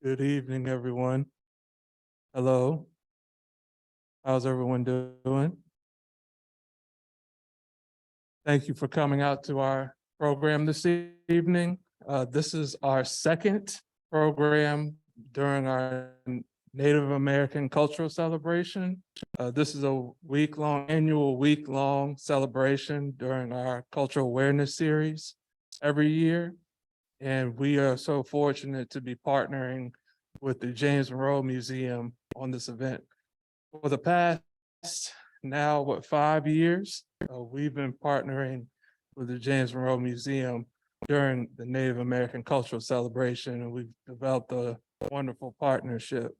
Good evening, everyone. Hello. How's everyone doing? Thank you for coming out to our program this evening. This is our second program during our Native American cultural celebration. This is a annual week-long celebration during our cultural awareness series every year. And we are so fortunate to be partnering with the James Monroe Museum on this event. For the past now, 5 years, we've been partnering with the James Monroe Museum during the Native American cultural celebration, and we've developed a wonderful partnership.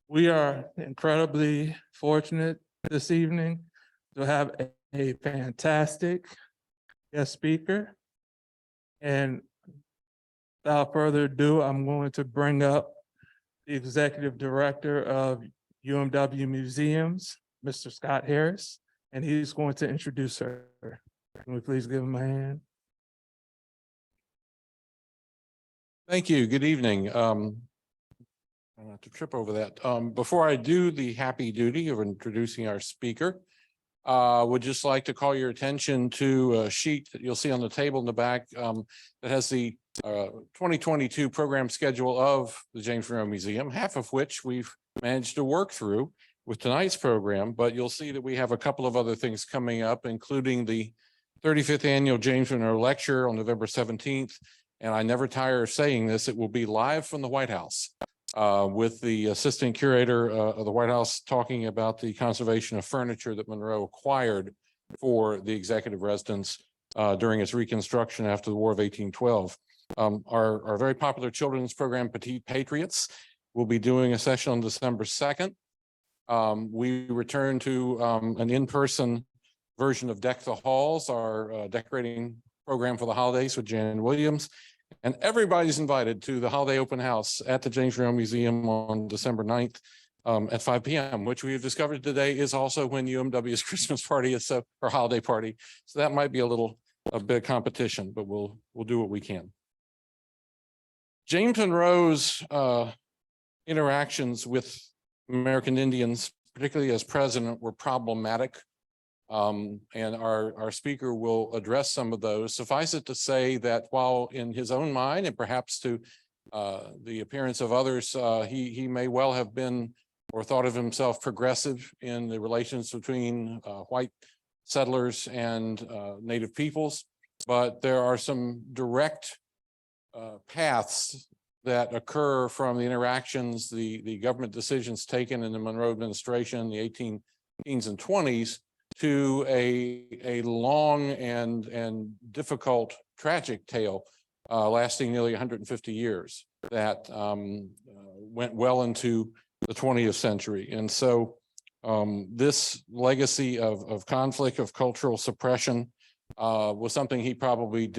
We are incredibly fortunate this evening to have a fantastic guest speaker. And without further ado, I'm going to bring up the Executive Director of UMW Museums, Mr. Scott Harris, and he's going to introduce her. Can we please give him a hand? Thank you. Good evening. I don't have to trip over that. Before I do the happy duty of introducing our speaker, would just like to call your attention to a sheet that you'll see on the table in the back that has the 2022 program schedule of the James Monroe Museum, half of which we've managed to work through with tonight's program, but you'll see that we have a couple of other things coming up, including the 35th annual James Monroe lecture on November 17th. And I never tire of saying this, it will be live from the White House with the assistant curator of the White House talking about the conservation of furniture that Monroe acquired for the executive residence during its reconstruction after the War of 1812. Our very popular children's program, Petite Patriots, will be doing a session on December 2nd. We return to an in-person version of Deck the Halls, our decorating program for the holidays with Jan Williams. And everybody's invited to the holiday open house at the James Monroe Museum on December 9th at 5 p.m., which we have discovered today is also when UMW's Christmas party is, or holiday party. So that might be a bit of competition, but we'll do what we can. James Monroe's interactions with American Indians, particularly as president, were problematic. And our speaker will address some of those. Suffice it to say that while in his own mind and perhaps to the appearance of others, he may well have been or thought of himself progressive in the relations between white settlers and native peoples, but there are some direct paths that occur from the interactions, the government decisions taken in the Monroe administration in the 18 teens and 20s to a long and difficult tragic tale lasting nearly 150 years that went well into the 20th century. And so this legacy of conflict, of cultural suppression was something he probably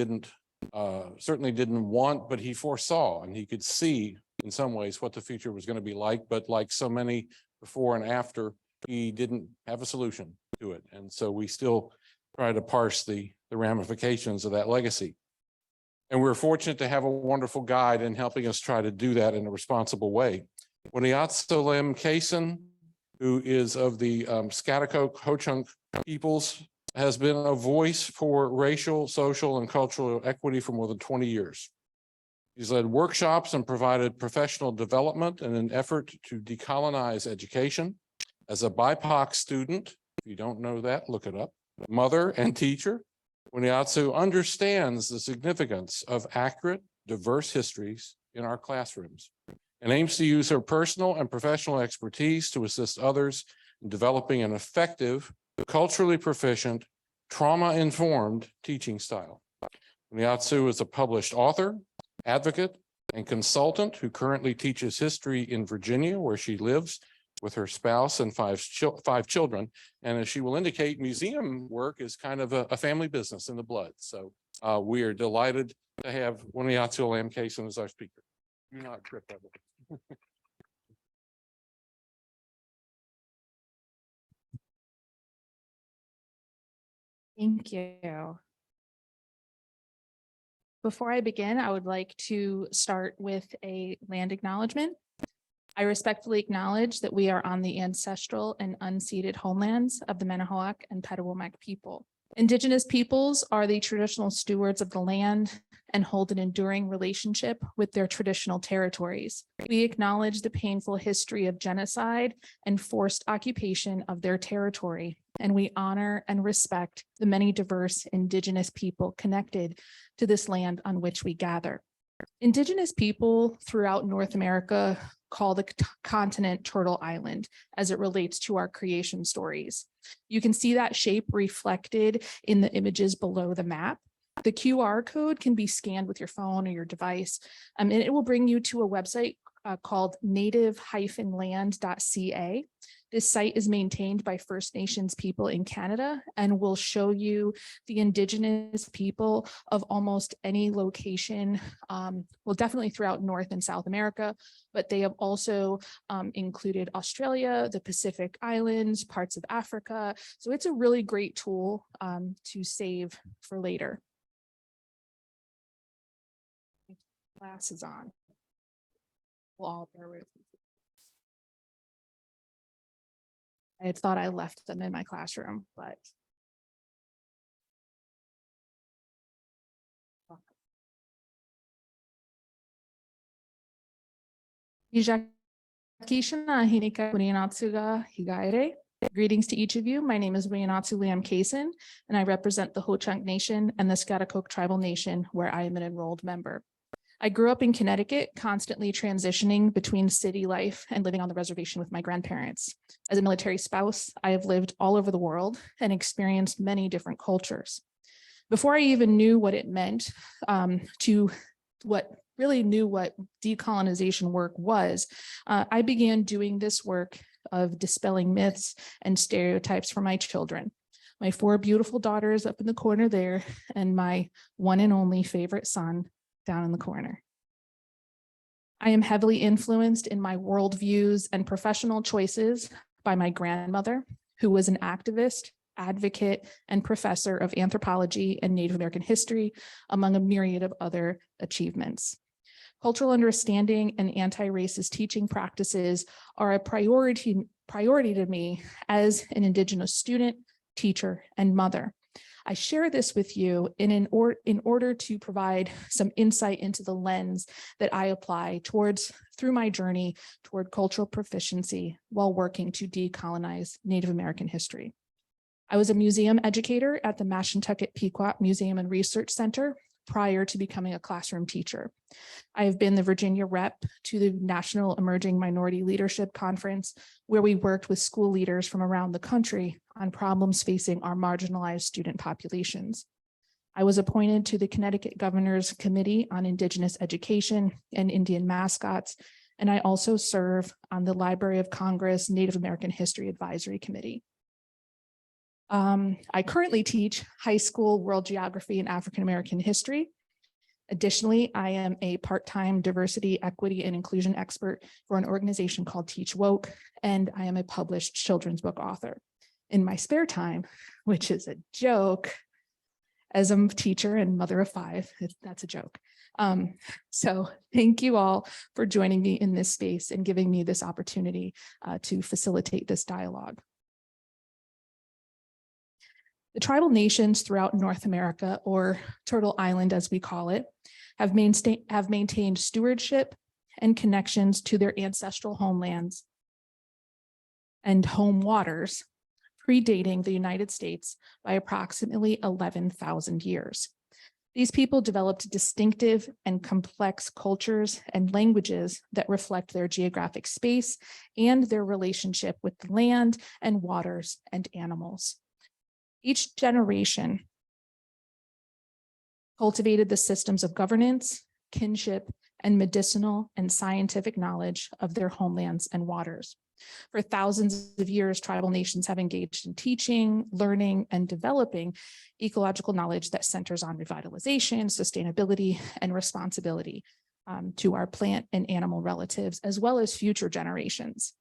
certainly didn't want, but he foresaw, and he could see in some ways what the future was going to be like. But like so many before and after, he didn't have a solution to it. And so we still try to parse the ramifications of that legacy. And we're fortunate to have a wonderful guide in helping us try to do that in a responsible way. Wunneanatsu Lamb-Cason, who is of the Schaghticoke Ho-Chunk peoples, has been a voice for racial, social, and cultural equity for more than 20 years. He's led workshops and provided professional development in an effort to decolonize education. As a BIPOC student, if you don't know that, look it up, mother and teacher, Wunneanatsu understands the significance of accurate, diverse histories in our classrooms and aims to use her personal and professional expertise to assist others in developing an effective, culturally proficient, trauma-informed teaching style. Wunneanatsu is a published author, advocate, and consultant who currently teaches history in Virginia, where she lives with her spouse and five children. And as she will indicate, museum work is kind of a family business in the blood. So we are delighted to have Wunneanatsu Lamb-Cason as our speaker. Do not trip over it. Thank you. Before I begin, I would like to start with a land acknowledgement. I respectfully acknowledge that we are on the ancestral and unceded homelands of the Manahoac and Petawomack people. Indigenous peoples are the traditional stewards of the land and hold an enduring relationship with their traditional territories. We acknowledge the painful history of genocide and forced occupation of their territory, and we honor and respect the many diverse Indigenous people connected to this land on which we gather. Indigenous people throughout North America call the continent Turtle Island as it relates to our creation stories. You can see that shape reflected in the images below the map. The QR code can be scanned with your phone or your device, and it will bring you to a website called native-land.ca. This site is maintained by First Nations people in Canada and will show you the Indigenous people of almost any location, well, definitely throughout North and South America, but they have also included Australia, the Pacific Islands, parts of Africa. So it's a really great tool to save for later. Glasses on. We'll all bear with me. I had thought I left them in my classroom, but greetings to each of you. My name is Wunneanatsu Lamb-Cason, and I represent the Ho-Chunk Nation and the Schaghticoke tribal nation, where I am an enrolled member. I grew up in Connecticut, constantly transitioning between city life and living on the reservation with my grandparents. As a military spouse, I have lived all over the world and experienced many different cultures. Before I even knew what it meant what decolonization work was, I began doing this work of dispelling myths and stereotypes for my children. My 4 beautiful daughters up in the corner there, and my one and only favorite son down in the corner. I am heavily influenced in my worldviews and professional choices by my grandmother, who was an activist, advocate, and professor of anthropology and Native American history, among a myriad of other achievements. Cultural understanding and anti-racist teaching practices are a priority to me as an Indigenous student, teacher, and mother. I share this with you in order to provide some insight into the lens that I apply through my journey toward cultural proficiency while working to decolonize Native American history. I was a museum educator at the Schaghticoke Pequot Museum and Research Center prior to becoming a classroom teacher. I have been the Virginia rep to the National Emerging Minority Leadership Conference, where we worked with school leaders from around the country on problems facing our marginalized student populations. I was appointed to the Connecticut Governor's Committee on Indigenous Education and Indian Mascots, and I also serve on the Library of Congress Native American History Advisory Committee. I currently teach high school world geography and African American history. Additionally, I am a part-time diversity, equity, and inclusion expert for an organization called Teach Woke, and I am a published children's book author. In my spare time, which is a joke, as a teacher and mother of 5, that's a joke. So thank you all for joining me in this space and giving me this opportunity to facilitate this dialogue. The tribal nations throughout North America, or Turtle Island as we call it, have maintained stewardship and connections to their ancestral homelands and home waters, predating the United States by approximately 11,000 years. These people developed distinctive and complex cultures and languages that reflect their geographic space and their relationship with the land and waters and animals. Each generation cultivated the systems of governance, kinship, and medicinal and scientific knowledge of their homelands and waters. For thousands of years, tribal nations have engaged in teaching, learning, and developing ecological knowledge that centers on revitalization, sustainability, and responsibility to our plant and animal relatives, as well as future generations.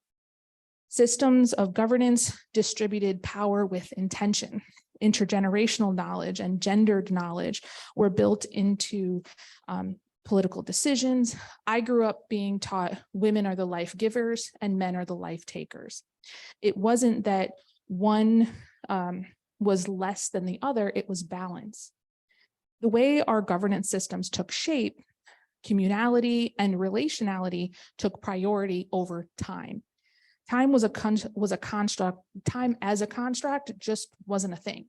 Systems of governance distributed power with intention intergenerational knowledge and gendered knowledge were built into political decisions. I grew up being taught women are the life givers and men are the life takers. It wasn't that one was less than the other, it was balance. The way our governance systems took shape, communality and relationality took priority over time. Time was a construct. Time as a construct just wasn't a thing.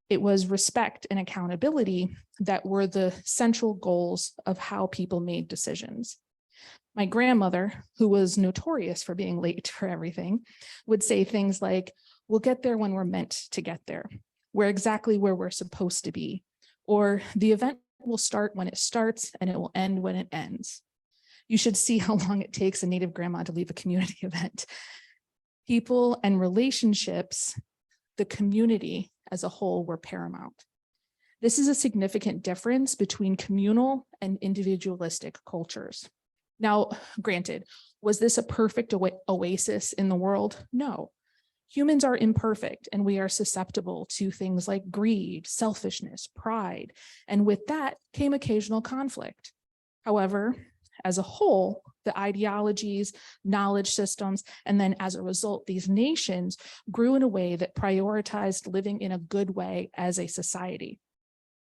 It was respect and accountability that were the central goals of how people made decisions. My grandmother, who was notorious for being late for everything, would say things like, we'll get there when we're meant to get there. We're exactly where we're supposed to be. Or the event will start when it starts and it will end when it ends. You should see how long it takes a Native grandma to leave a community event. People and relationships, the community as a whole, were paramount. This is a significant difference between communal and individualistic cultures. Now, granted, was this a perfect oasis in the world? No. Humans are imperfect and we are susceptible to things like greed, selfishness, pride, and with that came occasional conflict. However, as a whole, the ideologies, knowledge systems, and then as a result, these nations grew in a way that prioritized living in a good way as a society.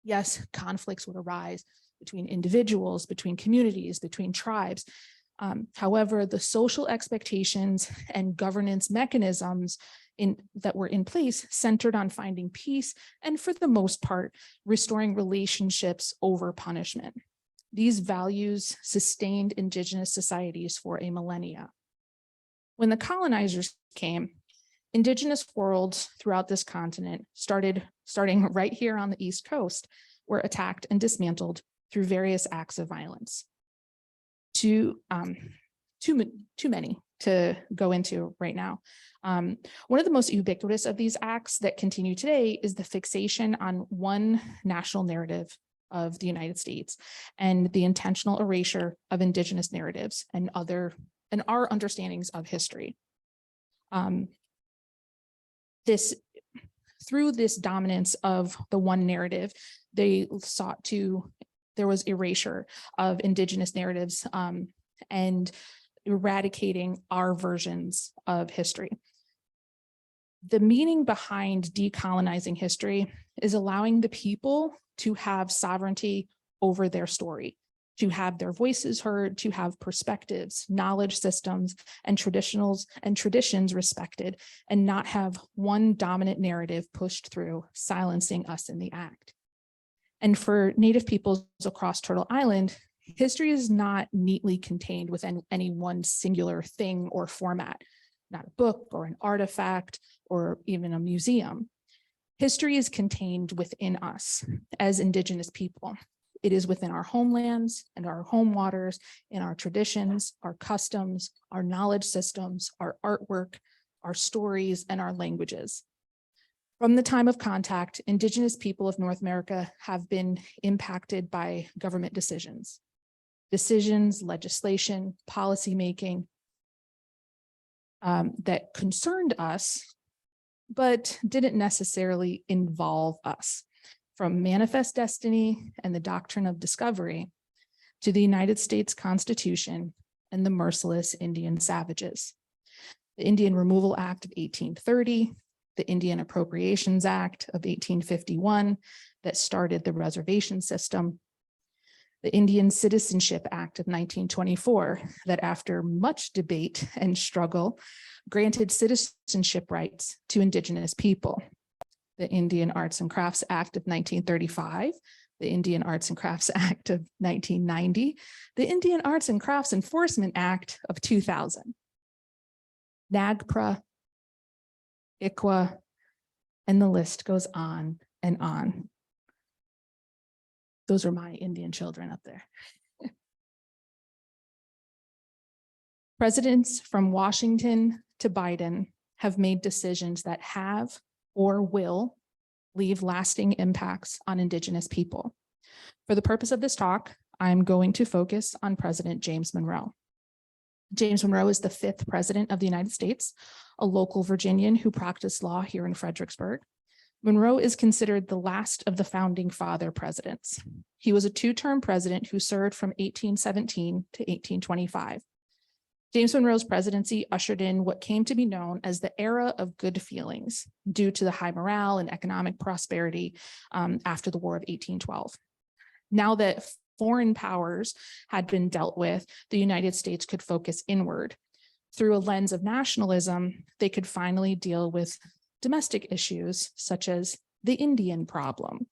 Yes, conflicts would arise between individuals, between communities, between tribes. However, the social expectations and governance mechanisms that were in place centered on finding peace and, for the most part, restoring relationships over punishment. These values sustained indigenous societies for a millennia. When the colonizers came, indigenous worlds throughout this continent starting right here on the East Coast, were attacked and dismantled through various acts of violence. Too many to go into right now. One of the most ubiquitous of these acts that continue today is the fixation on one national narrative of the United States and the intentional erasure of indigenous narratives and our understandings of history. Through this dominance of the one narrative, there was erasure of indigenous narratives and eradicating our versions of history. The meaning behind decolonizing history is allowing the people to have sovereignty over their story, to have their voices heard, to have perspectives, knowledge systems, and traditions respected, and not have one dominant narrative pushed through, silencing us in the act. And for Native peoples across Turtle Island, history is not neatly contained within any one singular thing or format, not a book or an artifact or even a museum. History is contained within us as Indigenous people. It is within our homelands and our home waters, in our traditions, our customs, our knowledge systems, our artwork, our stories, and our languages. From the time of contact, Indigenous people of North America have been impacted by government decisions, legislation, policymaking that concerned us, but didn't necessarily involve us. From Manifest Destiny and the Doctrine of Discovery to the United States Constitution and the merciless Indian savages. The Indian Removal Act of 1830, the Indian Appropriations Act of 1851 that started the reservation system, the Indian Citizenship Act of 1924 that, after much debate and struggle, granted citizenship rights to Indigenous people. The Indian Arts and Crafts Act of 1935, the Indian Arts and Crafts Act of 1990, the Indian Arts and Crafts Enforcement Act of 2000, NAGPRA, ICWA, and the list goes on and on. Those are my Indian children up there. Presidents from Washington to Biden have made decisions that have or will leave lasting impacts on Indigenous people. For the purpose of this talk, I'm going to focus on President James Monroe. James Monroe is the 5th president of the United States, a local Virginian who practiced law here in Fredericksburg. Monroe is considered the last of the founding father presidents. He was a two-term president who served from 1817 to 1825. James Monroe's presidency ushered in what came to be known as the era of good feelings due to the high morale and economic prosperity after the War of 1812. Now that foreign powers had been dealt with, the United States could focus inward. Through a lens of nationalism, they could finally deal with domestic issues such as the Indian problem.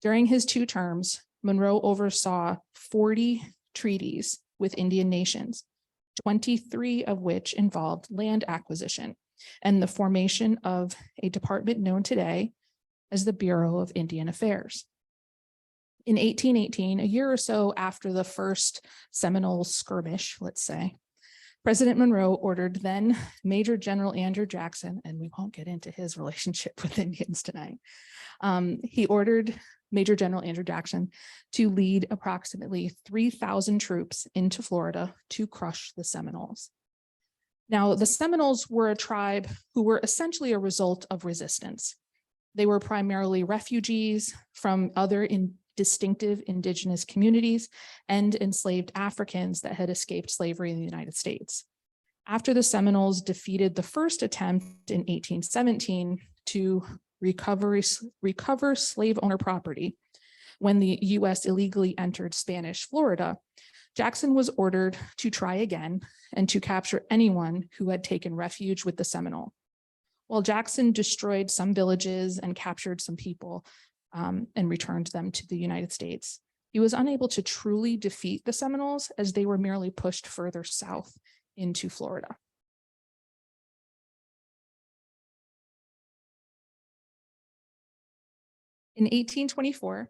During his two terms, Monroe oversaw 40 treaties with Indian nations, 23 of which involved land acquisition and the formation of a department known today as the Bureau of Indian Affairs. In 1818, a year or so after the first Seminole skirmish, let's say, President Monroe ordered then Major General Andrew Jackson, and we won't get into his relationship with Indians tonight. He ordered Major General Andrew Jackson to lead approximately 3,000 troops into Florida to crush the Seminoles. Now, the Seminoles were a tribe who were essentially a result of resistance. They were primarily refugees from other distinctive indigenous communities and enslaved Africans that had escaped slavery in the United States. After the Seminoles defeated the first attempt in 1817 to recover slave owner property when the U.S. illegally entered Spanish Florida, Jackson was ordered to try again and to capture anyone who had taken refuge with the Seminole. While Jackson destroyed some villages and captured some people, and returned them to the United States, he was unable to truly defeat the Seminoles as they were merely pushed further south into Florida. In 1824,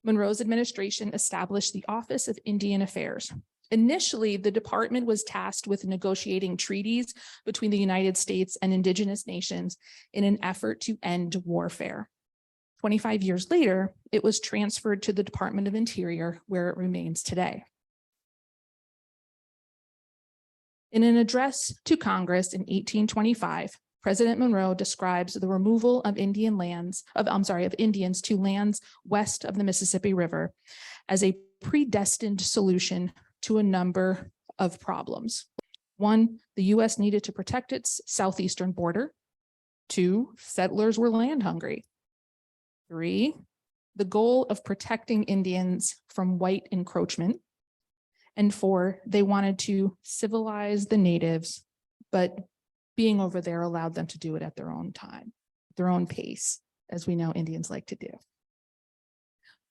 Monroe's administration established the Office of Indian Affairs. Initially, the department was tasked with negotiating treaties between the United States and indigenous nations in an effort to end warfare. 25 years later, it was transferred to the Department of Interior, where it remains today. In an address to Congress in 1825, President Monroe describes the removal of Indians to lands west of the Mississippi River as a predestined solution to a number of problems. 1, the U.S. needed to protect its southeastern border. 2, settlers were land hungry. 3, the goal of protecting Indians from white encroachment. And 4, they wanted to civilize the natives, but being over there allowed them to do it at their own time, their own pace, as we know Indians like to do.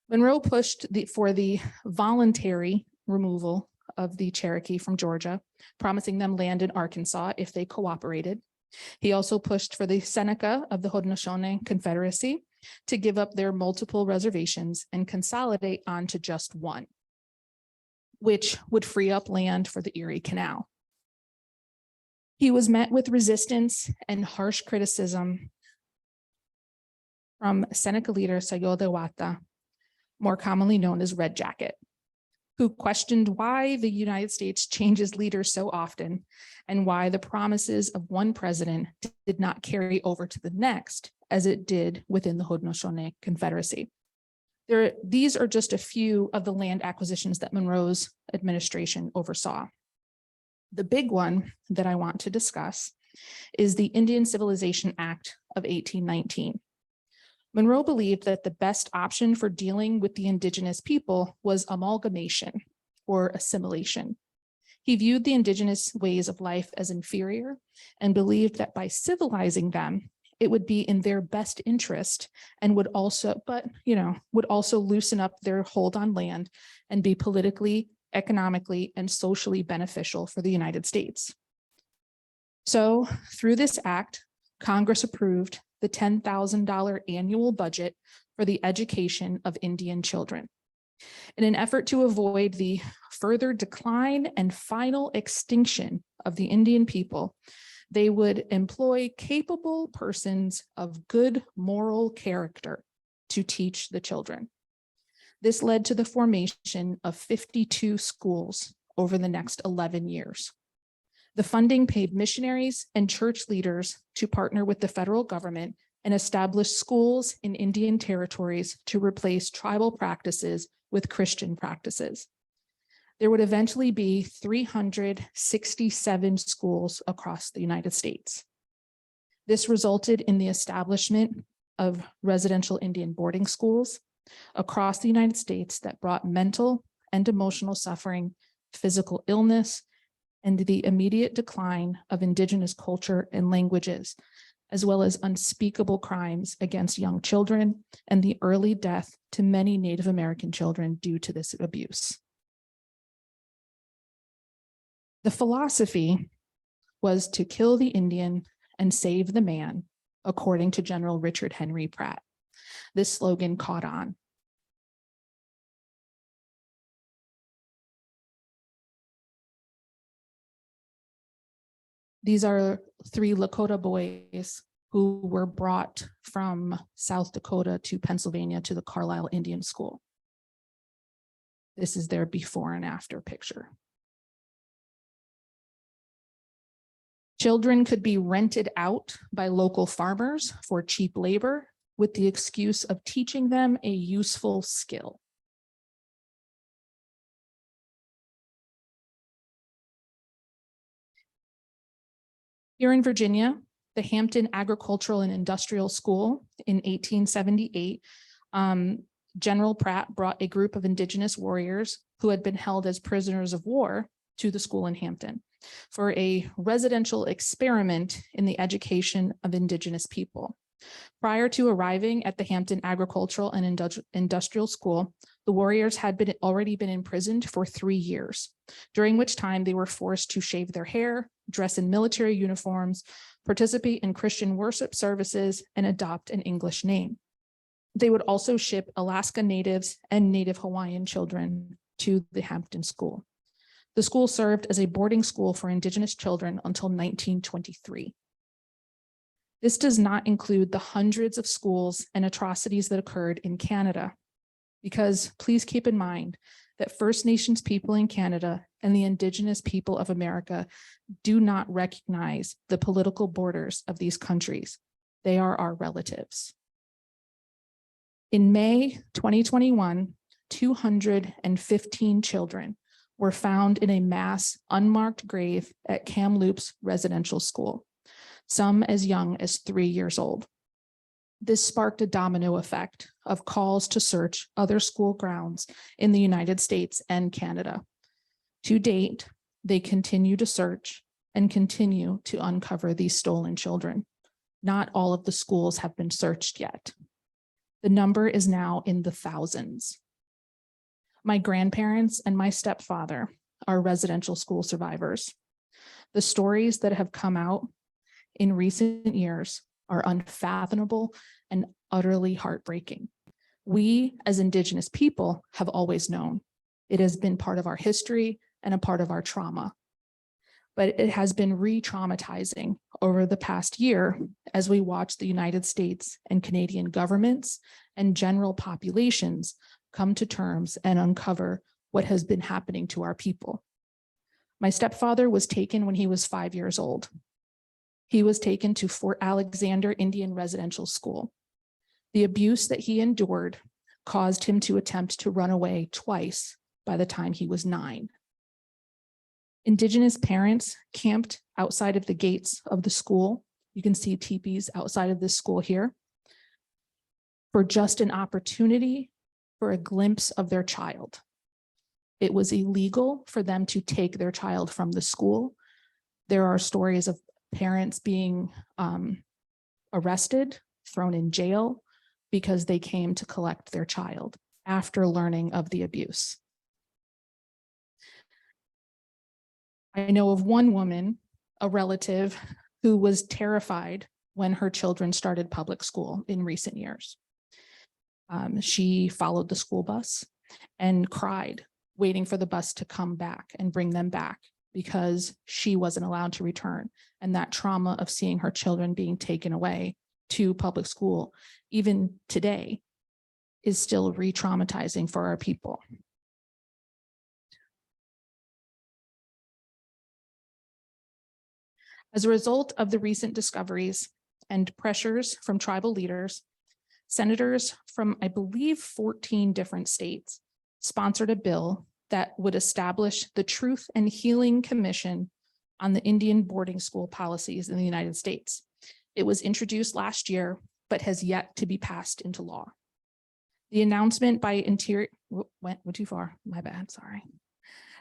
Monroe pushed for the voluntary removal of the Cherokee from Georgia, promising them land in Arkansas if they cooperated. He also pushed for the Seneca of the Haudenosaunee Confederacy to give up their multiple reservations and consolidate onto just one, which would free up land for the Erie Canal. He was met with resistance and harsh criticism from Seneca leader Schaghticoke, more commonly known as Red Jacket, who questioned why the United States changes leaders so often and why the promises of one president did not carry over to the next as it did within the Haudenosaunee Confederacy. These are just a few of the land acquisitions that Monroe's administration oversaw. The big one that I want to discuss is the Indian Civilization Act of 1819. Monroe believed that the best option for dealing with the indigenous people was amalgamation or assimilation. He viewed the indigenous ways of life as inferior and believed that by civilizing them, it would be in their best interest and would also loosen up their hold on land and be politically, economically, and socially beneficial for the United States. So through this act, Congress approved the $10,000 annual budget for the education of Indian children. In an effort to avoid the further decline and final extinction of the Indian people, they would employ capable persons of good moral character to teach the children. This led to the formation of 52 schools over the next 11 years. The funding paid missionaries and church leaders to partner with the federal government and established schools in Indian territories to replace tribal practices with Christian practices. There would eventually be 367 schools across the United States. This resulted in the establishment of residential Indian boarding schools across the United States that brought mental and emotional suffering, physical illness, and the immediate decline of indigenous culture and languages, as well as unspeakable crimes against young children and the early death to many Native American children due to this abuse. The philosophy was to kill the Indian and save the man, according to General Richard Henry Pratt. This slogan caught on. These are 3 Lakota boys who were brought from South Dakota to Pennsylvania to the Carlisle Indian School. This is their before and after picture. Children could be rented out by local farmers for cheap labor with the excuse of teaching them a useful skill. Here in Virginia, the Hampton Agricultural and Industrial School in 1878, General Pratt brought a group of indigenous warriors who had been held as prisoners of war to the school in Hampton for a residential experiment in the education of indigenous people. Prior to arriving at the Hampton Agricultural and Industrial School, the warriors had already been imprisoned for 3 years, during which time they were forced to shave their hair, dress in military uniforms, participate in Christian worship services, and adopt an English name. They would also ship Alaska Natives and Native Hawaiian children to the Hampton School. The school served as a boarding school for indigenous children until 1923. This does not include the hundreds of schools and atrocities that occurred in Canada, because please keep in mind that First Nations people in Canada and the indigenous people of America do not recognize the political borders of these countries. They are our relatives. In May 2021, 215 children were found in a mass unmarked grave at Kamloops Residential School, some as young as 3 years old. This sparked a domino effect of calls to search other school grounds in the United States and Canada. To date, they continue to search and continue to uncover these stolen children. Not all of the schools have been searched yet. The number is now in the thousands. My grandparents and my stepfather are residential school survivors. The stories that have come out in recent years are unfathomable and utterly heartbreaking. We, as indigenous people, have always known. It has been part of our history and a part of our trauma. But it has been re-traumatizing over the past year as we watch the United States and Canadian governments and general populations come to terms and uncover what has been happening to our people. My stepfather was taken when he was 5 years old. He was taken to Fort Alexander Indian Residential School. The abuse that he endured caused him to attempt to run away twice by the time he was 9. Indigenous parents camped outside of the gates of the school. You can see teepees outside of this school here for just an opportunity for a glimpse of their child. It was illegal for them to take their child from the school. There are stories of parents being arrested, thrown in jail because they came to collect their child after learning of the abuse. I know of one woman, a relative, who was terrified when her children started public school in recent years. She followed the school bus and cried, waiting for the bus to come back and bring them back because she wasn't allowed to return. And that trauma of seeing her children being taken away to public school, even today, is still re-traumatizing for our people. As a result of the recent discoveries, and pressures from tribal leaders, senators from, I believe, 14 different states sponsored a bill that would establish the Truth and Healing Commission on the Indian boarding school policies in the United States. It was introduced last year, but has yet to be passed into law. The announcement by went too far, my bad, sorry.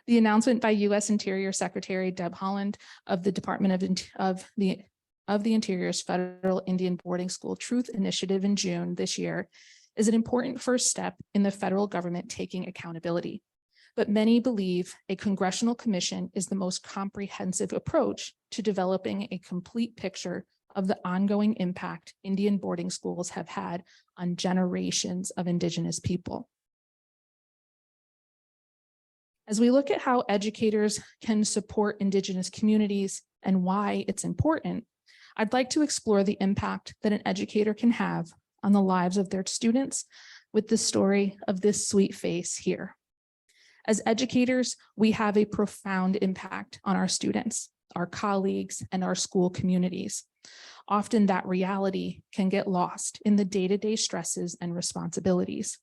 The announcement by U.S. Interior Secretary Deb Haaland of the Department of the Interior's Federal Indian Boarding School Truth Initiative in June this year is an important first step in the federal government taking accountability. But many believe a congressional commission is the most comprehensive approach to developing a complete picture of the ongoing impact Indian boarding schools have had on generations of Indigenous people. As we look at how educators can support Indigenous communities and why it's important, I'd like to explore the impact that an educator can have on the lives of their students with the story of this sweet face here. As educators, we have a profound impact on our students, our colleagues, and our school communities. Often that reality can get lost in the day-to-day stresses and responsibilities.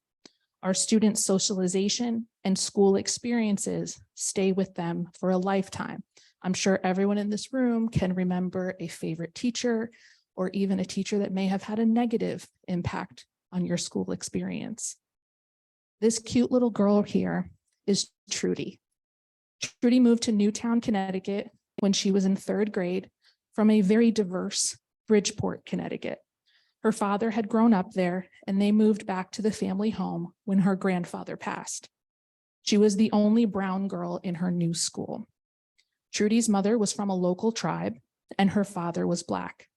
Our students' socialization and school experiences stay with them for a lifetime. I'm sure everyone in this room can remember a favorite teacher or even a teacher that may have had a negative impact on your school experience. This cute little girl here is Trudy. Trudy moved to Newtown, Connecticut when she was in 3rd grade from a very diverse Bridgeport, Connecticut. Her father had grown up there and they moved back to the family home when her grandfather passed. She was the only brown girl in her new school. Trudy's mother was from a local tribe and her father was Black.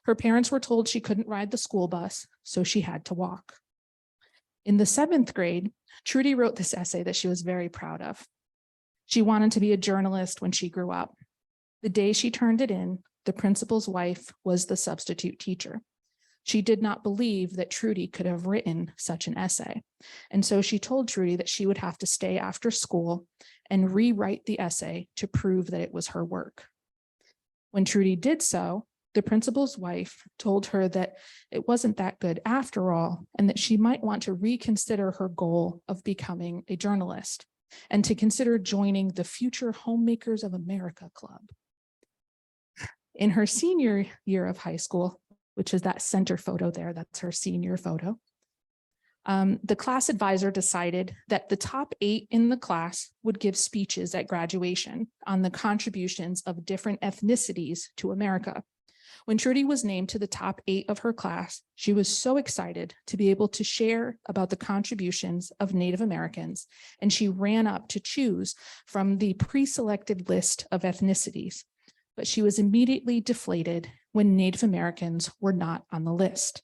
Her parents were told she couldn't ride the school bus, so she had to walk. In the 7th grade, Trudy wrote this essay that she was very proud of. She wanted to be a journalist when she grew up. The day she turned it in, the principal's wife was the substitute teacher. She did not believe that Trudy could have written such an essay. And so she told Trudy that she would have to stay after school and rewrite the essay to prove that it was her work. When Trudy did so, the principal's wife told her that it wasn't that good after all, and that she might want to reconsider her goal of becoming a journalist and to consider joining the Future Homemakers of America Club. In her senior year of high school, which is that center photo there, that's her senior photo, the class advisor decided that the top 8 in the class would give speeches at graduation on the contributions of different ethnicities to America. When Trudy was named to the top 8 of her class, she was so excited to be able to share about the contributions of Native Americans, and she ran up to choose from the pre-selected list of ethnicities. But she was immediately deflated when Native Americans were not on the list.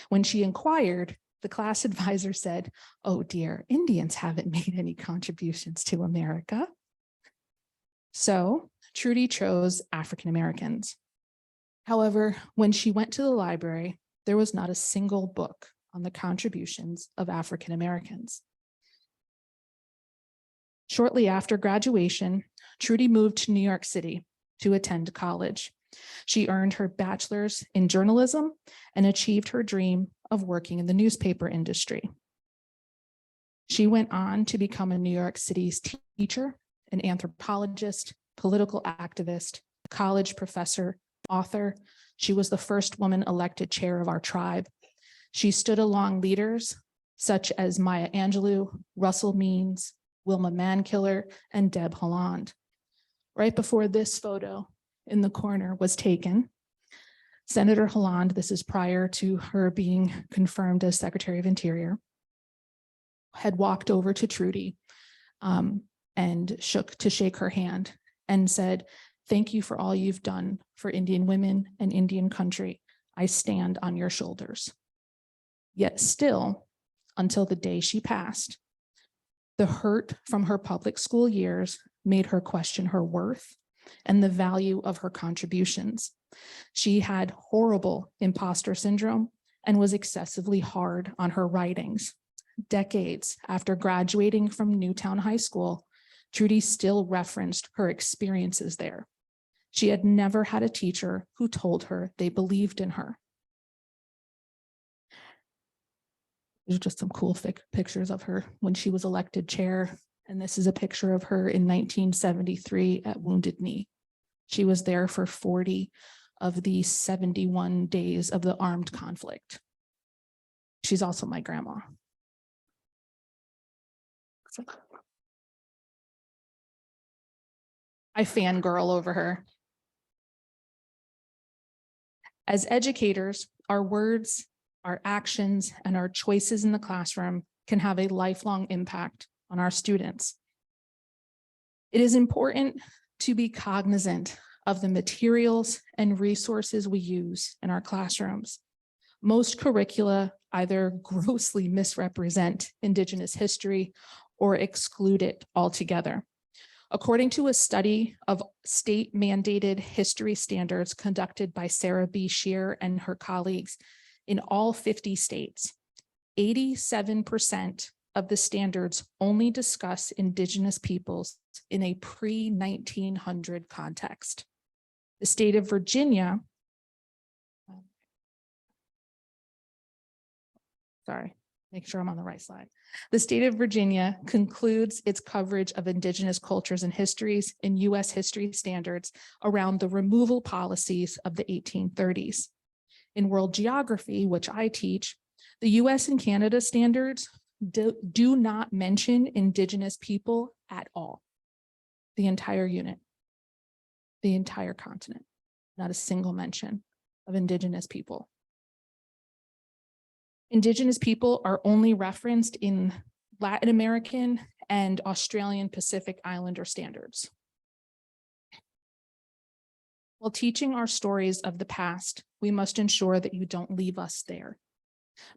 When she inquired, the class advisor said, "Oh dear, Indians haven't made any contributions to America." So Trudy chose African Americans. However, when she went to the library, there was not a single book on the contributions of African Americans. Shortly after graduation, Trudy moved to New York City to attend college. She earned her bachelor's in journalism and achieved her dream of working in the newspaper industry. She went on to become a New York City's teacher, an anthropologist, political activist, college professor, author. She was the first woman elected chair of our tribe. She stood along leaders such as Maya Angelou, Russell Means, Wilma Mankiller, and Deb Haaland. Right before this photo in the corner was taken, Senator Haaland, this is prior to her being confirmed as Secretary of Interior, had walked over to Trudy and shake her hand and said, "Thank you for all you've done for Indian women and Indian country. I stand on your shoulders." Yet still, until the day she passed, the hurt from her public school years made her question her worth and the value of her contributions. She had horrible imposter syndrome and was excessively hard on her writings. Decades after graduating from Newtown High School, Trudy still referenced her experiences there. She had never had a teacher who told her they believed in her. There's just some cool pictures of her when she was elected chair. And this is a picture of her in 1973 at Wounded Knee. She was there for 40 of the 71 days of the armed conflict. She's also my grandma. I fangirl over her. As educators, our words, our actions, and our choices in the classroom can have a lifelong impact on our students. It is important to be cognizant of the materials and resources we use in our classrooms. Most curricula either grossly misrepresent Indigenous history or exclude it altogether. According to a study of state mandated history standards conducted by Sarah B. Shear and her colleagues in all 50 states, 87% of the standards only discuss Indigenous peoples in a pre-1900 context. The state of Virginia, make sure I'm on the right slide. The state of Virginia concludes its coverage of Indigenous cultures and histories in U.S. history standards around the removal policies of the 1830s. In world geography, which I teach, the US and Canada standards do not mention Indigenous people at all. The entire unit, the entire continent, not a single mention of Indigenous people. Indigenous people are only referenced in Latin American and Australian Pacific Islander standards. While teaching our stories of the past, we must ensure that you don't leave us there,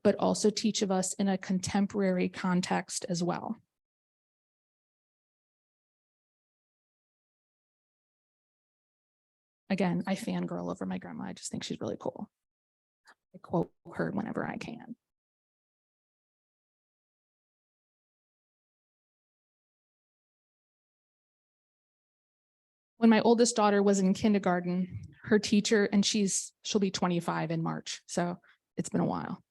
but also teach of us in a contemporary context as well. Again, I fangirl over my grandma. I just think she's really cool. I quote her whenever I can. When my oldest daughter was in kindergarten, her teacher, and she'll be 25 in March, so it's been a while.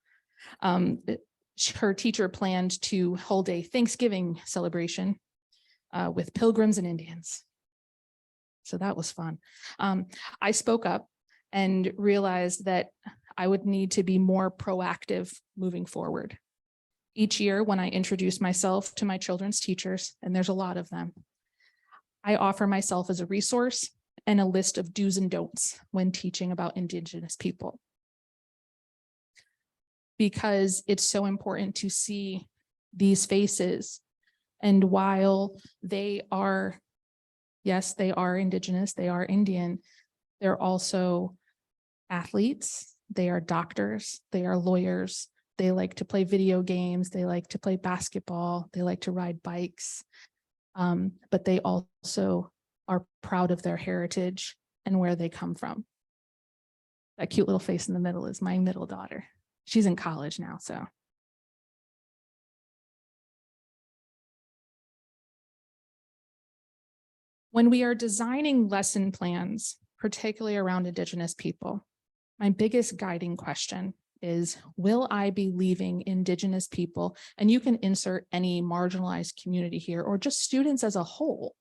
Her teacher planned to hold a Thanksgiving celebration with pilgrims and Indians. So that was fun. I spoke up and realized that I would need to be more proactive moving forward. Each year when I introduce myself to my children's teachers, and there's a lot of them, I offer myself as a resource and a list of do's and don'ts when teaching about Indigenous people. Because it's so important to see these faces. And while they are, yes, they are Indigenous, they are Indian, they're also athletes, they are doctors, they are lawyers, they like to play video games, they like to play basketball, they like to ride bikes. But they also are proud of their heritage and where they come from. That cute little face in the middle is my middle daughter. She's in college now, so. When we are designing lesson plans, particularly around Indigenous people, my biggest guiding question is, will I be leaving Indigenous people, and you can insert any marginalized community here, or just students as a whole,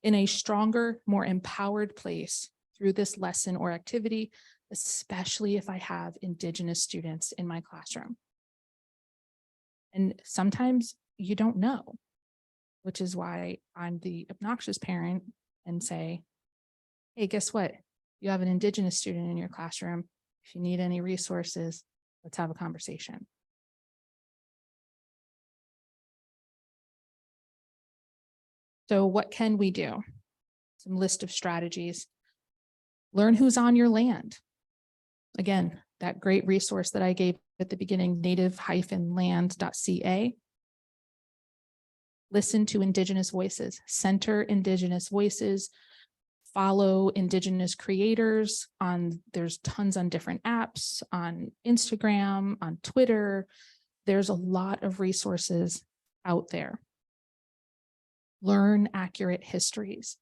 in a stronger, more empowered place through this lesson or activity, especially if I have Indigenous students in my classroom? And sometimes you don't know, which is why I'm the obnoxious parent and say, hey, guess what? You have an Indigenous student in your classroom. If you need any resources, let's have a conversation. So what can we do? Some list of strategies. Learn who's on your land. Again, that great resource that I gave at the beginning, native-land.ca. Listen to Indigenous voices, center Indigenous voices, follow Indigenous creators there's tons on different apps, on Instagram, on Twitter. There's a lot of resources out there. Learn accurate histories.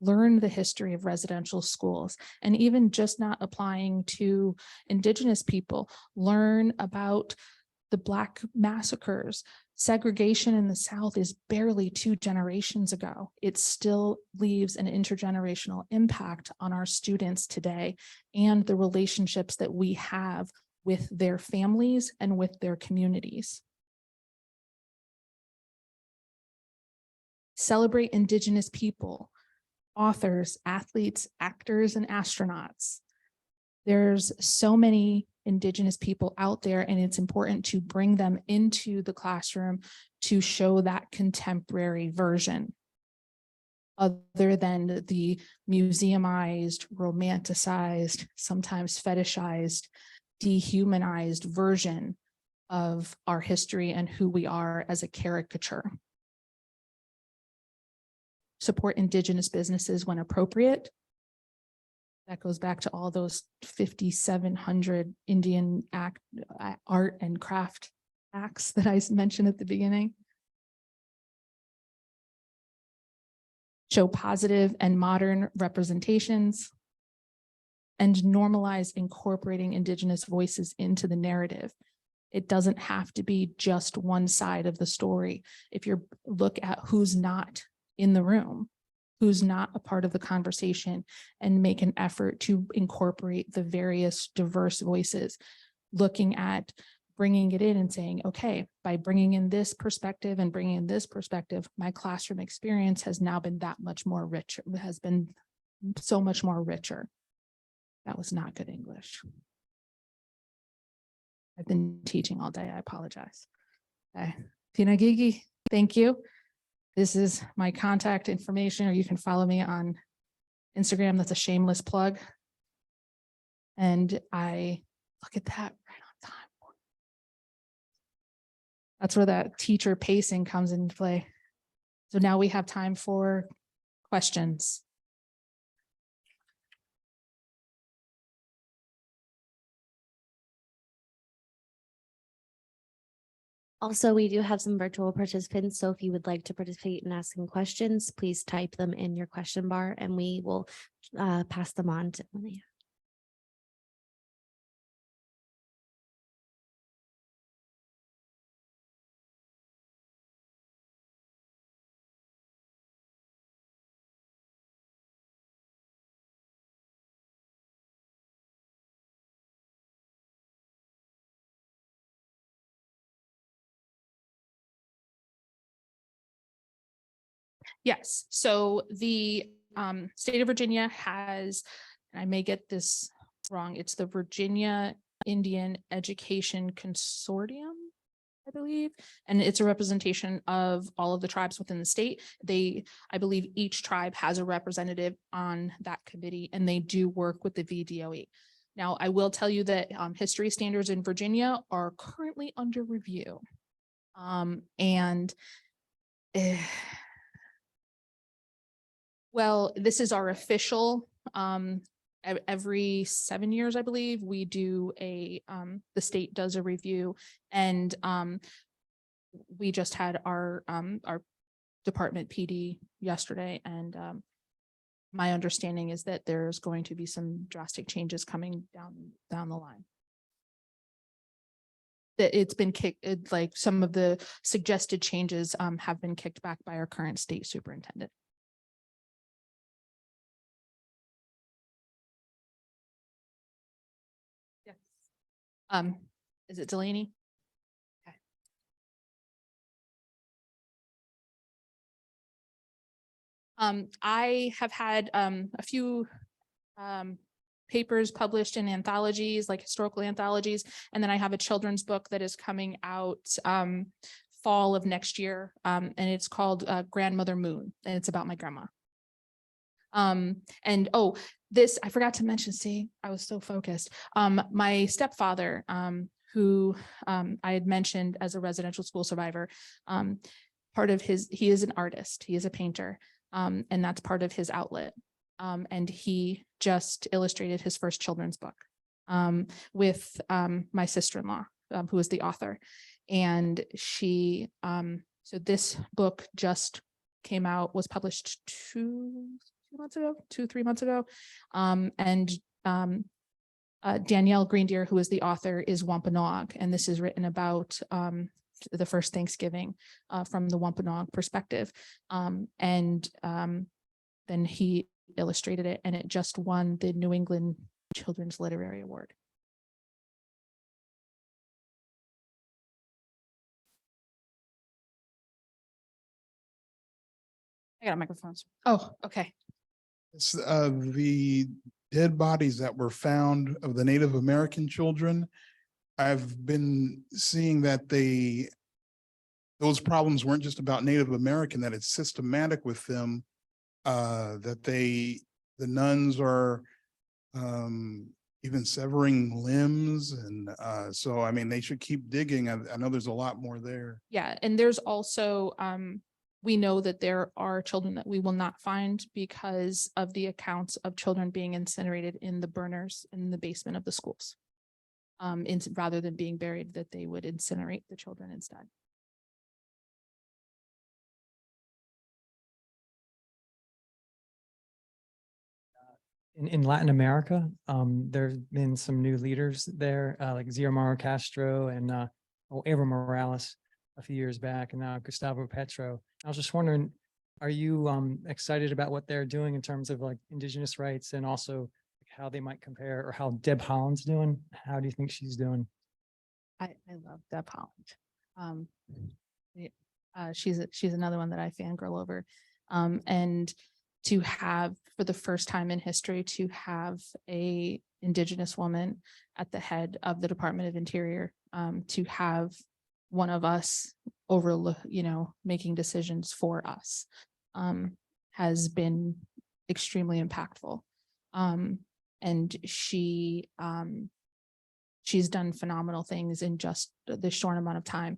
learn the history of residential schools, and even just not applying to indigenous people, learn about the Black massacres. Segregation in the South is barely 2 generations ago. It still leaves an intergenerational impact on our students today and the relationships that we have with their families and with their communities. Celebrate indigenous people, authors, athletes, actors, and astronauts. There's so many indigenous people out there, and it's important to bring them into the classroom to show that contemporary version, other than the museumized, romanticized, sometimes fetishized, dehumanized version of our history and who we are as a caricature. Support indigenous businesses when appropriate. That goes back to all those 5,700 Indian art and craft acts that I mentioned at the beginning. Show positive and modern representations, and normalize incorporating indigenous voices into the narrative. It doesn't have to be just one side of the story. If you look at who's not in the room, who's not a part of the conversation, and make an effort to incorporate the various diverse voices, looking at bringing it in and saying, okay, by bringing in this perspective and bringing in this perspective, my classroom experience has now been that much more richer, has been so much more richer. That was not good English. I've been teaching all day, I apologize. Okay. Pinagigi, thank you. This is my contact information, or you can follow me on Instagram. That's a shameless plug. And I look at that right on time. That's where that teacher pacing comes into play. So now we have time for questions. Also, we do have some virtual participants, so if you would like to participate in asking questions, please type them in your question bar and we will pass them on to Linnea. Yes, so the state of Virginia has, and I may get this wrong, it's the Virginia Indian Education Consortium, I believe, and it's a representation of all of the tribes within the state. I believe each tribe has a representative on that committee, and they do work with the VDOE. Now, I will tell you that history standards in Virginia are currently under review. Well, this is our official, every 7 years, I believe, we do the state does a review, and we just had our department PD yesterday, and my understanding is that there's going to be some drastic changes coming down the line. That it's been kicked, like some of the suggested changes have been kicked back by our current state superintendent. Yes. Is it Delaney? Okay. I have had a few papers published in anthologies, like historical anthologies, and then I have a children's book that is coming out fall of next year, and it's called Grandmother Moon, and it's about my grandma. And oh, this I forgot to mention, see, I was so focused. My stepfather, who I had mentioned as a residential school survivor, part of he is an artist, he is a painter, and that's part of his outlet. And he just illustrated his first children's book with my sister-in-law, who is the author. And she, so this book just came out, was published two 3 months ago. Danielle Greendeer, who is the author, is Wampanoag, and this is written about the first Thanksgiving from the Wampanoag perspective. Then he illustrated it, and it just won the New England Children's Literary Award. I got microphones. Oh, okay. It's the dead bodies that were found of the Native American children. I've been seeing that those problems weren't just about Native American, that it's systematic with them, that the nuns are even severing limbs. And so, I mean, they should keep digging. I know there's a lot more there. Yeah, and there's also, we know that there are children that we will not find because of the accounts of children being incinerated in the burners in the basement of the schools. Rather than being buried, that they would incinerate the children instead. In Latin America, there's been some new leaders there, like Xiomara Castro and Evo Morales a few years back, and now Gustavo Petro. I was just wondering, are you excited about what they're doing in terms of like indigenous rights, and also how they might compare, or how Deb Haaland's doing? How do you think she's doing? I love Deb Haaland. She's another one that I fangirl over. And to have, for the first time in history, to have a indigenous woman at the head of the Department of Interior, to have one of us overlook, making decisions for us, has been extremely impactful. And she's done phenomenal things in just this short amount of time.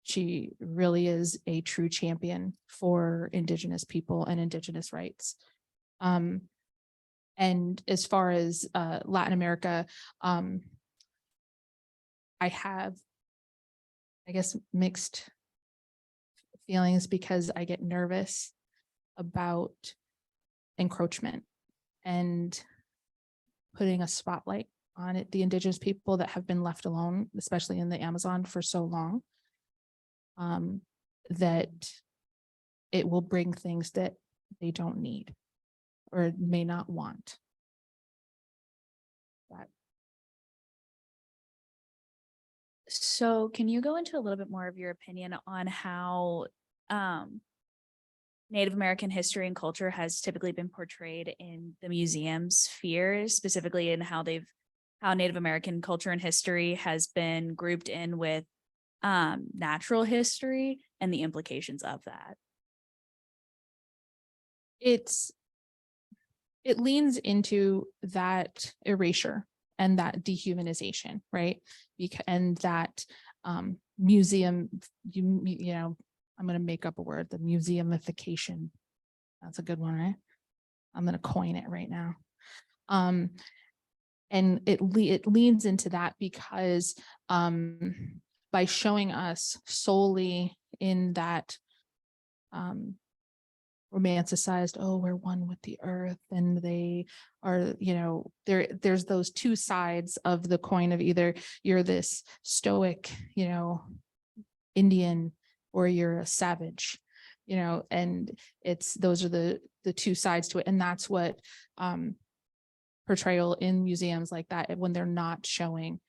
She really is a true champion for indigenous people and indigenous rights. And as far as Latin America, I have, I guess, mixed feelings, because I get nervous about encroachment and putting a spotlight on it, the indigenous people that have been left alone, especially in the Amazon for so long, that it will bring things that they don't need or may not want. So can you go into a little bit more of your opinion on how Native American history and culture has typically been portrayed in the museum sphere, specifically in how Native American culture and history has been grouped in with natural history and the implications of that? It leans into that erasure and that dehumanization, right? And that museum, I'm going to make up a word, the museumification. That's a good one, right? I'm going to coin it right now. And it leans into that because by showing us solely in that romanticized, oh, we're one with the earth, and they are, there's those two sides of the coin of either you're this stoic, Indian, or you're a savage, and those are the two sides to it. And that's what portrayal in museums like that, when they're not showing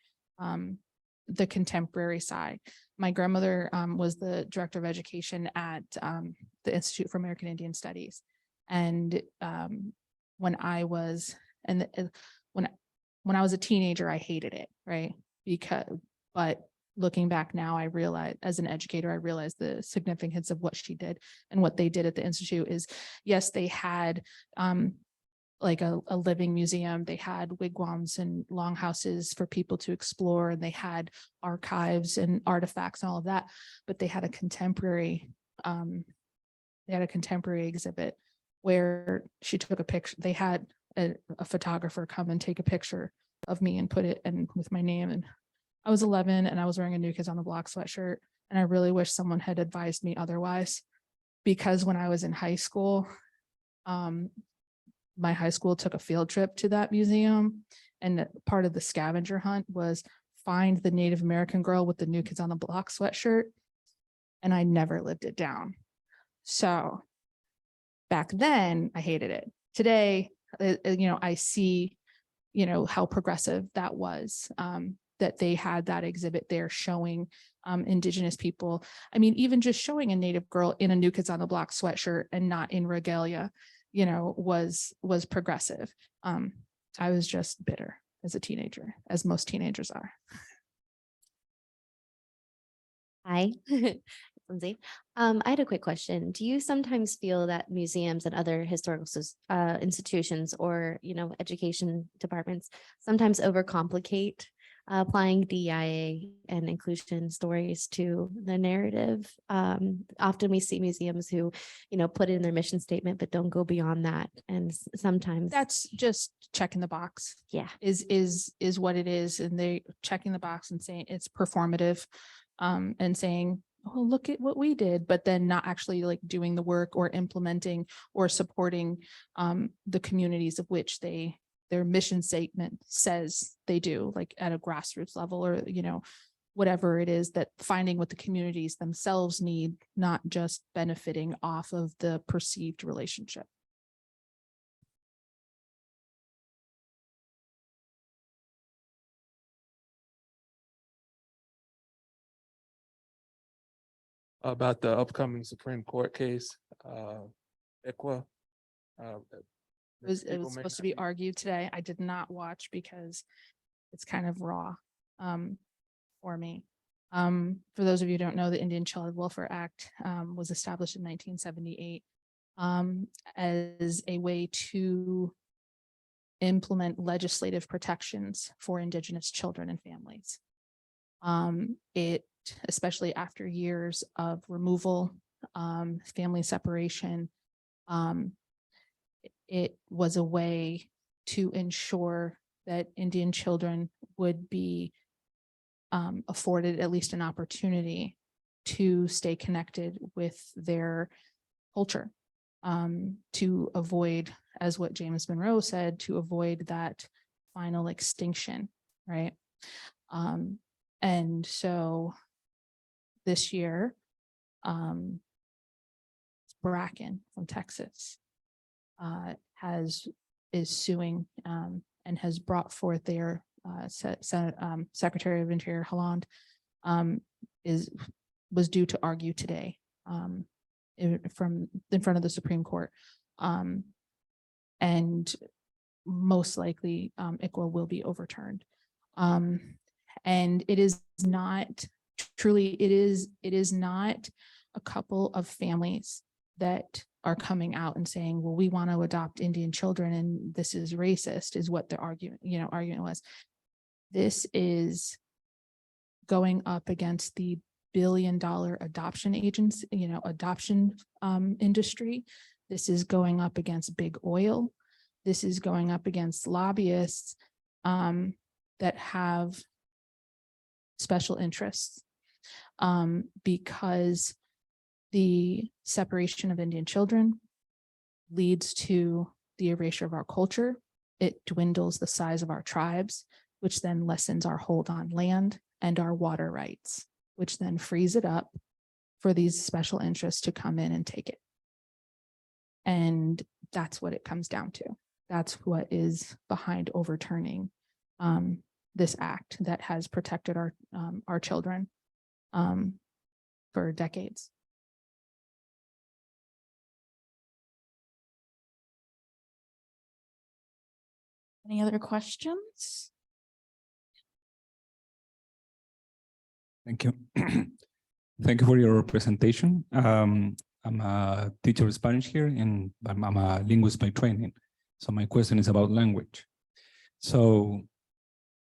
the contemporary side. My grandmother was the director of education at the Institute for American Indian Studies. And when I was a teenager, I hated it, right? But looking back now, I realize, as an educator, I realized the significance of what she did. And what they did at the Institute is, yes, they had like a living museum. They had wigwams and longhouses for people to explore, and they had archives and artifacts and all of that. But they had a contemporary exhibit where she took a picture. They had a photographer come and take a picture of me and put it in with my name. And I was 11 and I was wearing a New Kids on the Block sweatshirt. And I really wish someone had advised me otherwise, because when I was in high school, My high school took a field trip to that museum, and part of the scavenger hunt was find the Native American girl with the New Kids on the Block sweatshirt. And I never lived it down. So back then I hated it. Today, I see, how progressive that was, that they had that exhibit there showing indigenous people. I mean, even just showing a Native girl in a New Kids on the Block sweatshirt and not in regalia, was progressive. I was just bitter as a teenager, as most teenagers are. Hi, Lindsay. I had a quick question. Do you sometimes feel that museums and other historical institutions or, education departments sometimes overcomplicate applying DEIA and inclusion stories to the narrative? Often we see museums who, put in their mission statement, but don't go beyond that. And sometimes That's just checking the box. yeah. Is what it is. And they checking the box and saying it's performative, and saying, oh, look at what we did, but then not actually like doing the work or implementing or supporting the communities of which their mission statement says they do, like at a grassroots level, or, whatever it is, that finding what the communities themselves need, not just benefiting off of the perceived relationship. About the upcoming Supreme Court case, ICWA. It was supposed to be argued today. I did not watch because it's kind of raw for me. For those of you who don't know, the Indian Child Welfare Act was established in 1978 as a way to implement legislative protections for indigenous children and families. It, especially after years of removal, family separation, it was a way to ensure that Indian children would be afforded at least an opportunity to stay connected with their culture, to avoid, as what James Monroe said, to avoid that final extinction, right? And so this year, Bracken from Texas is suing and has brought forth their Secretary of Interior Holland was due to argue today in front of the Supreme Court, and most likely ICWA will be overturned. And it is not truly, it is not a couple of families that are coming out and saying, well, we want to adopt Indian children and this is racist, is what the argument was. This is going up against the billion-dollar adoption agency, adoption industry. This is going up against big oil. This is going up against lobbyists that have special interests, because the separation of Indian children leads to the erasure of our culture. It dwindles the size of our tribes, which then lessens our hold on land and our water rights, which then frees it up for these special interests to come in and take it. And that's what it comes down to. That's what is behind overturning this act that has protected our children for decades. Any other questions? Thank you. Thank you for your presentation. I'm a teacher of Spanish here, and I'm a linguist by training. So my question is about language. So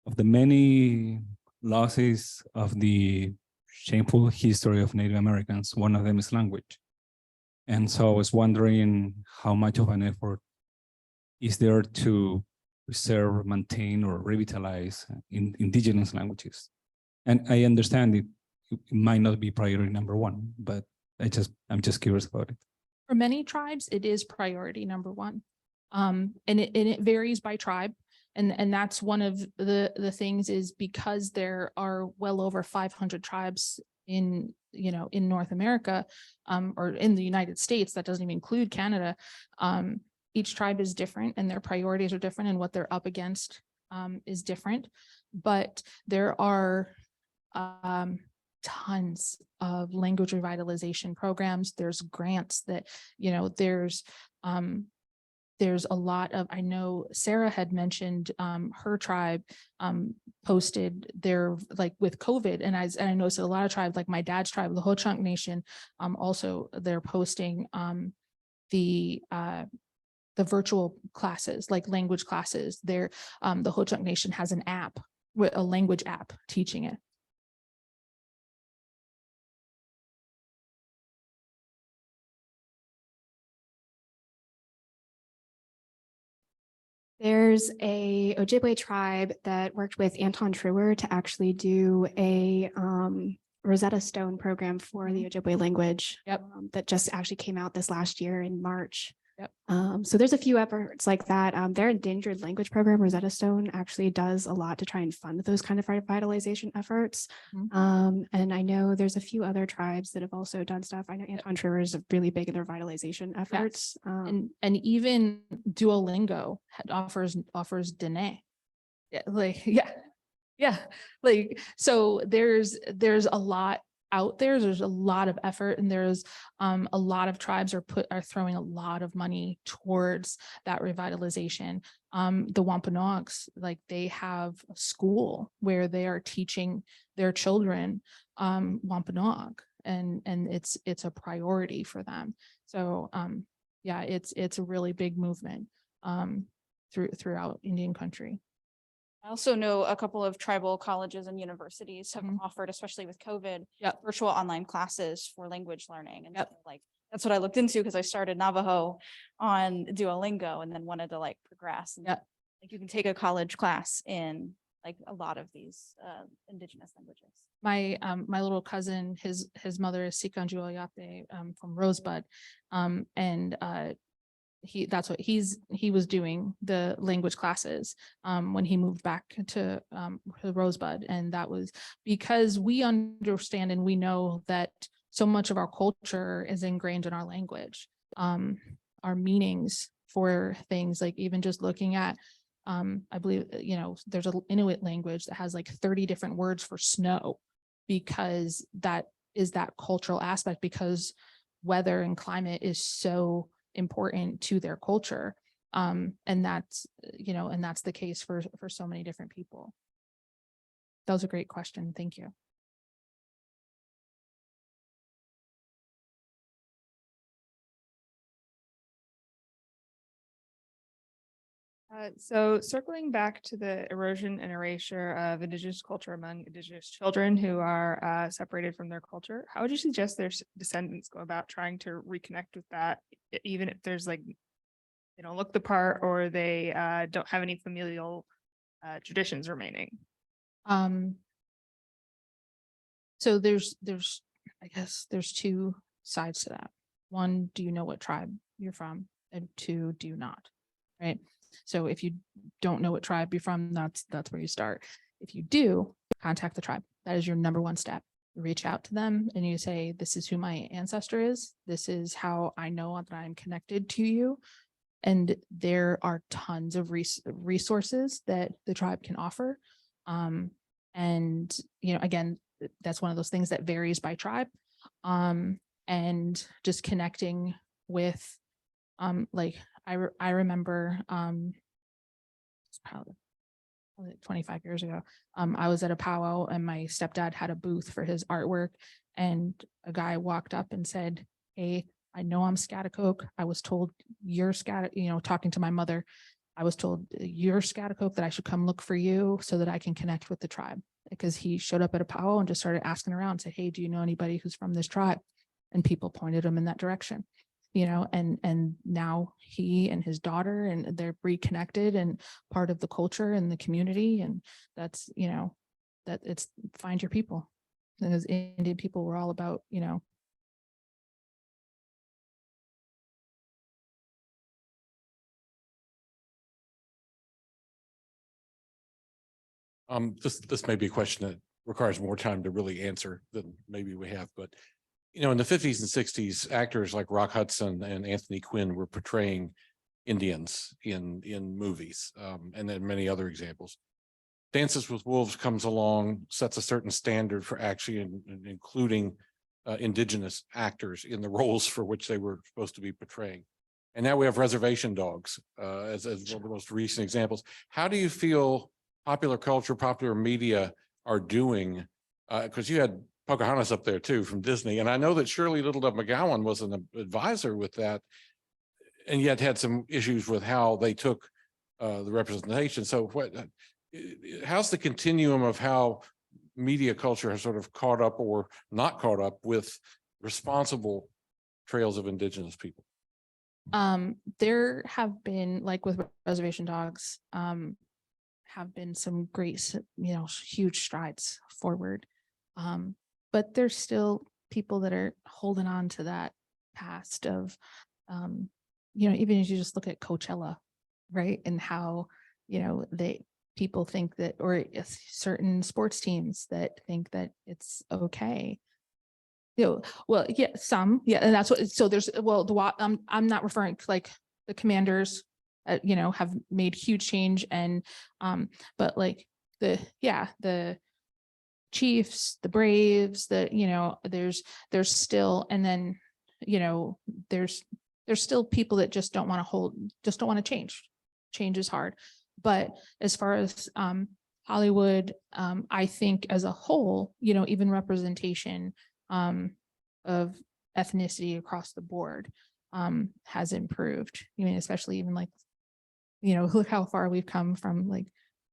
of the many losses of the shameful history of Native Americans, one of them is language. And so I was wondering how much of an effort is there to preserve, maintain, or revitalize indigenous languages? And I understand it might not be priority number one, but I'm just curious about it. For many tribes, it is priority number one. And it varies by tribe. And that's one of the things is because there are well over 500 tribes in North America, or in the United States, that doesn't even include Canada. Each tribe is different and their priorities are different and what they're up against is different. But there are tons of language revitalization programs. There's grants that, there's a lot of, I know Sarah had mentioned her tribe posted their, like with COVID, and I noticed a lot of tribes, like my dad's tribe, the Ho-Chunk Nation, also they're posting the virtual classes, like language classes. The Ho-Chunk Nation has an app, a language app teaching it. There's a Ojibwe tribe that worked with Anton Truer to actually do a Rosetta Stone program for the Ojibwe language. Yep. That just actually came out this last year in March. Yep. So there's a few efforts like that. Their endangered language program, Rosetta Stone, actually does a lot to try and fund those kind of revitalization efforts. And I know there's a few other tribes that have also done stuff. I know Anton Truer is really big in their revitalization efforts. And even Duolingo offers Dene. So there's a lot out there. There's a lot of effort, and there's a lot of tribes are throwing a lot of money towards that revitalization. The Wampanoags, like they have a school where they are teaching their children Wampanoag, and it's a priority for them. So yeah, it's a really big movement throughout Indian country. I also know a couple of tribal colleges and universities have offered, especially with COVID, virtual online classes for language learning. And so, like, that's what I looked into because I started Navajo on Duolingo and then wanted to like progress. And, like you can take a college class in like a lot of these indigenous languages. My little cousin, his mother is Sikanju Oyate from Rosebud, and he was doing the language classes when he moved back to Rosebud, and that was because we understand and we know that so much of our culture is ingrained in our language. Our meanings for things, like even just looking at I believe there's an Inuit language that has like 30 different words for snow, because that is that cultural aspect, because weather and climate is so important to their culture. And that's the case for so many different people. That was a great question. Thank you. So circling back to the erosion and erasure of indigenous culture among indigenous children who are separated from their culture, how would you suggest their descendants go about trying to reconnect with that, even if there's like, they don't look the part or they don't have any familial traditions remaining? So there's I guess there's two sides to that. One, do you know what tribe you're from? And two, do you not? Right. So if you don't know what tribe you're from, that's where you start. If you do, contact the tribe. That is your number one step. You reach out to them and you say, this is who my ancestor is. This is how I know that I'm connected to you. And there are tons of resources that the tribe can offer. And, again, that's one of those things that varies by tribe. And just connecting with, like, I remember, it's probably 25 years ago, I was at a powwow and my stepdad had a booth for his artwork, and a guy walked up and said, hey, I know I'm Schaghticoke. I was told you're talking to my mother, I was told you're Schaghticoke, that I should come look for you so that I can connect with the tribe. Because he showed up at a powwow and just started asking around and said, hey, do you know anybody who's from this tribe? And people pointed him in that direction. And now he and his daughter, and they're reconnected and part of the culture and the community. And that's, that it's find your people. And as Indian people, we're all about, This may be a question that requires more time to really answer than maybe we have, but in the 50s and 60s, actors like Rock Hudson and Anthony Quinn were portraying Indians in movies, and then many other examples. Dances with Wolves comes along, sets a certain standard for actually including indigenous actors in the roles for which they were supposed to be portraying. And now we have Reservation Dogs as one of the most recent examples. How do you feel popular culture, popular media are doing? Because you had Pocahontas up there too from Disney. And I know that Shirley Little Dove McGowan was an advisor with that, and yet had some issues with how they took the representation. So how's the continuum of how media culture has sort of caught up or not caught up with responsible trails of indigenous people? There have been, like with Reservation Dogs, have been some great, huge strides forward. But there's still people that are holding on to that past of, even as you just look at Coachella, right? And how, people think that, or certain sports teams that think that it's okay. Well, yeah, some, yeah, and that's what, so there's, I'm not referring to like the Commanders, have made huge change, and, but like the Chiefs, the Braves, there's still, and then, there's still people that just don't want to change. Change is hard. But as far as Hollywood, I think as a whole, even representation of ethnicity across the board has improved. Especially even like, look how far we've come from like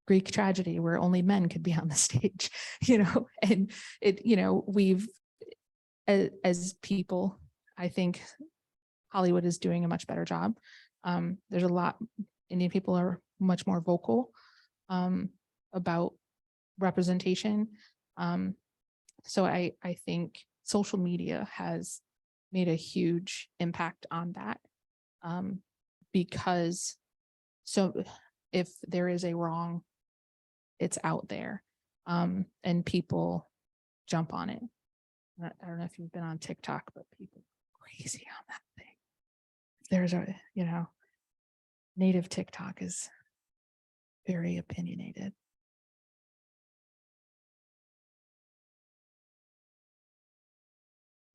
Greek tragedy where only men could be on the stage, and it, we've, as people, I think Hollywood is doing a much better job. There's a lot, Indian people are much more vocal about representation. So I think social media has made a huge impact on that, because if there is a wrong, it's out there, and people jump on it. I don't know if you've been on TikTok, but people are crazy on that thing. There's a, native TikTok is very opinionated.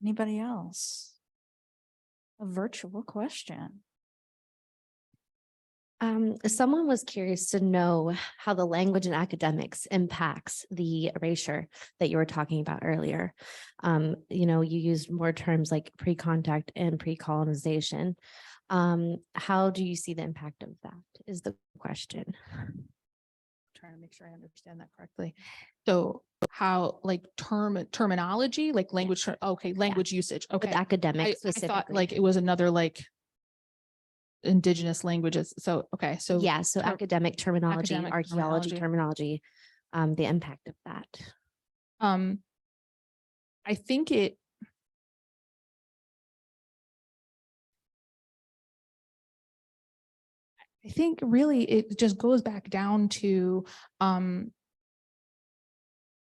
Anybody else? A virtual question. Someone was curious to know how the language and academics impacts the erasure that you were talking about earlier. You used more terms like pre-contact and pre-colonization. How do you see the impact of that is the question. Trying to make sure I understand that correctly. So how, like terminology, like language, language usage. Okay. With academics I specifically. thought like it was another like indigenous languages. So, okay. So yeah. So academic terminology, academic archaeology terminology, the impact of that. I think it, I think really it just goes back down to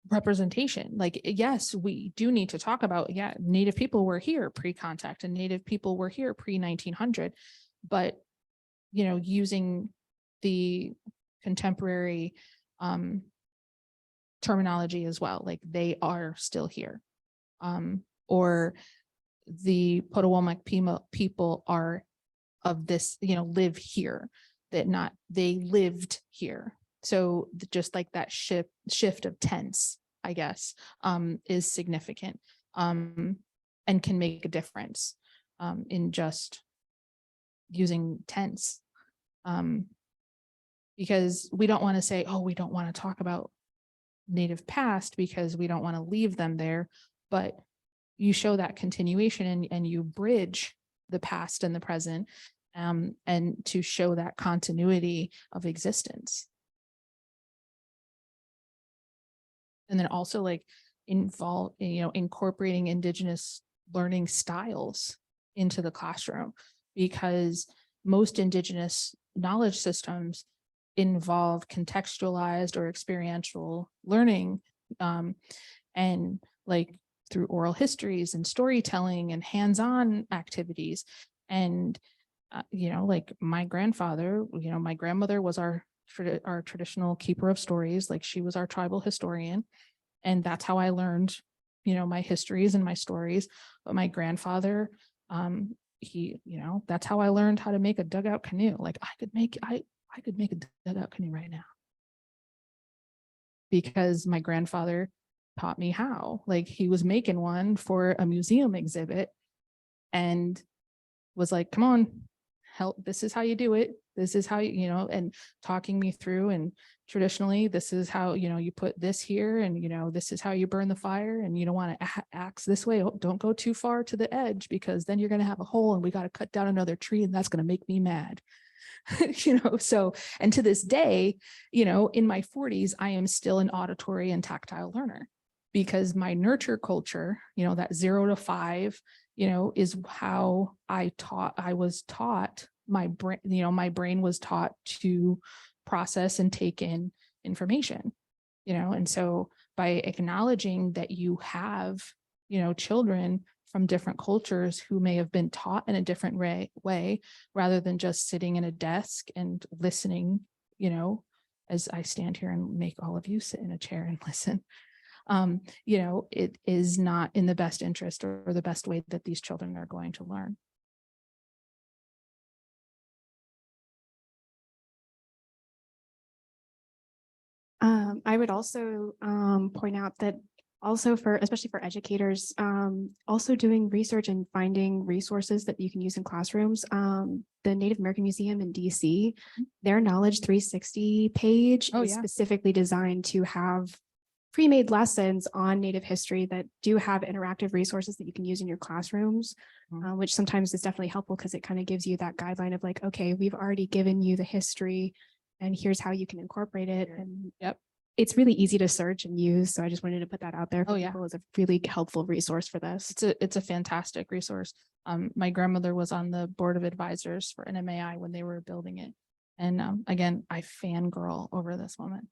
representation. Like, yes, we do need to talk about, Native people were here pre-contact and Native people were here pre-1900, but, using the contemporary terminology as well, like they are still here. Or the Potawatomi people are of this, live here, that they lived here. So just like that shift of tense, I guess, is significant, and can make a difference in just using tense. Because we don't want to say, oh, we don't want to talk about Native past because we don't want to leave them there, but you show that continuation and you bridge the past and the present, and to show that continuity of existence. And then also like incorporating indigenous learning styles into the classroom, because most indigenous knowledge systems involve contextualized or experiential learning, and like through oral histories and storytelling and hands-on activities. And you know, like my grandfather, you know, my grandmother was our traditional keeper of stories. Like she was our tribal historian. And that's how I learned, you know, my histories and my stories. But my grandfather, he, you know, that's how I learned how to make a dugout canoe. Like I could make a dugout canoe right now, because my grandfather taught me how. Like he was making one for a museum exhibit and was like, come on, help, this is how you do it. This is how you know, and talking me through, and traditionally, this is how, you know, you put this here, and, you know, this is how you burn the fire, and you don't want to axe this way. Oh, don't go too far to the edge, because then you're going to have a hole and we got to cut down another tree, and that's going to make me mad. You know, so, and to this day, you know, in my 40s, I am still an auditory and tactile learner, because my nurture culture, you know, that 0 to 5, you know, is how I was taught, my brain, you know, my brain was taught to process and take in information, you know. And so by acknowledging that you have, you know, children from different cultures who may have been taught in a different way, rather than just sitting in a desk and listening, you know, as I stand here and make all of you sit in a chair and listen, you know, it is not in the best interest or the best way that these children are going to learn. I would also point out that also especially for educators, also doing research and finding resources that you can use in classrooms. The Native American Museum in DC, their Knowledge 360 page is specifically designed to have pre-made lessons on Native history that do have interactive resources that you can use in your classrooms, which sometimes is definitely helpful, because it kind of gives you that guideline of like, okay, we've already given you the history and here's how you can incorporate it. And it's really easy to search and use. So I just wanted to put that out there for people as a really helpful resource for this. It's a fantastic resource. My grandmother was on the board of advisors for NMAI when they were building it. And again, I fangirl over this woman,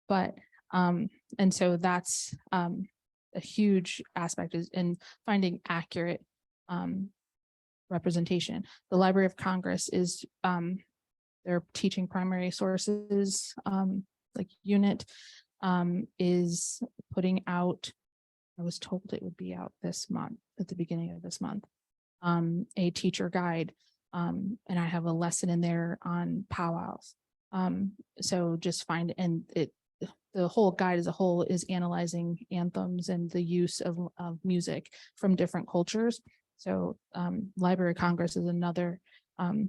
but and so that's a huge aspect, is in finding accurate representation. The Library of Congress is their teaching primary sources like unit is putting out, I was told it would be out this month, at the beginning of this month, a teacher guide, and I have a lesson in there on powwows. So just find, and the whole guide as a whole is analyzing anthems and the use of music from different cultures. So Library of Congress is another,